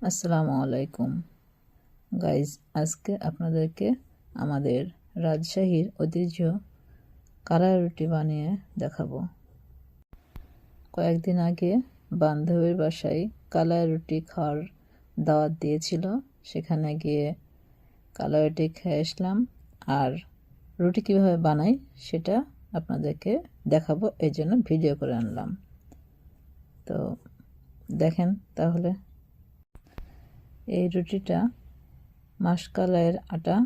আসসালামু আলাইকুম গাইজ, আজকে আপনাদেরকে আমাদের রাজশাহীর ঐতিহ্য কালাই রুটি বানিয়ে দেখাবো। কয়েকদিন আগে বান্ধবীর বাসায় কালাই রুটি খাওয়ার দাওয়াত দিয়েছিল, সেখানে গিয়ে কালাই রুটি খেয়ে আসলাম। আর রুটি কীভাবে বানাই সেটা আপনাদেরকে দেখাবো, এই জন্য ভিডিও করে আনলাম। তো দেখেন তাহলে। এই রুটিটা মাসকলাইয়ের আটা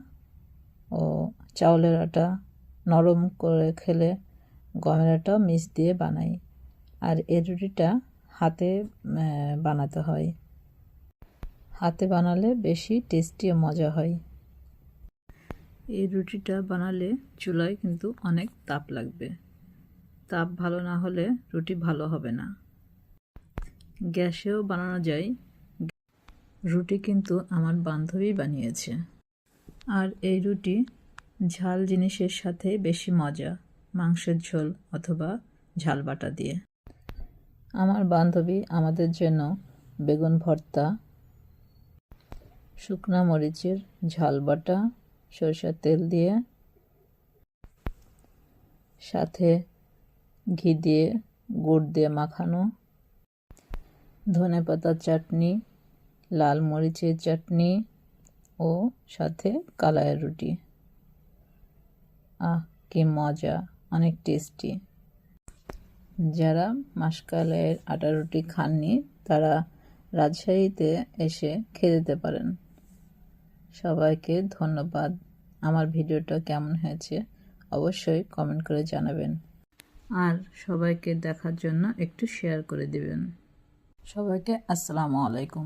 ও চাউলের আটা নরম করে খেলে গমের আটাও মিক্স দিয়ে বানাই। আর এই রুটিটা হাতে বানাতে হয়, হাতে বানালে বেশি টেস্টি ও মজা হয়। এই রুটিটা বানালে চুলায় কিন্তু অনেক তাপ লাগবে, তাপ ভালো না হলে রুটি ভালো হবে না। গ্যাসেও বানানো যায়। রুটি কিন্তু আমার বান্ধবী বানিয়েছে। আর এই রুটি ঝাল জিনিসের সাথে বেশি মজা, মাংসের ঝোল অথবা ঝাল বাটা দিয়ে। আমার বান্ধবী আমাদের জন্য বেগুন ভর্তা, শুকনা মরিচের ঝাল বাটা সরষের তেল দিয়ে, সাথে ঘি দিয়ে গুড় দিয়ে মাখানো, ধনেপাতার চাটনি, লাল মরিচের চাটনি ও সাথে কালাইয়ের রুটি। কি মজা, অনেক টেস্টি। যারা মাসকলাইয়ের আটা রুটি খাননি তারা রাজশাহীতে এসে খেয়ে যেতে পারেন। সবাইকে ধন্যবাদ। আমার ভিডিওটা কেমন হয়েছে অবশ্যই কমেন্ট করে জানাবেন, আর সবাইকে দেখার জন্য একটু শেয়ার করে দিবেন। সবাইকে আসসালামু আলাইকুম।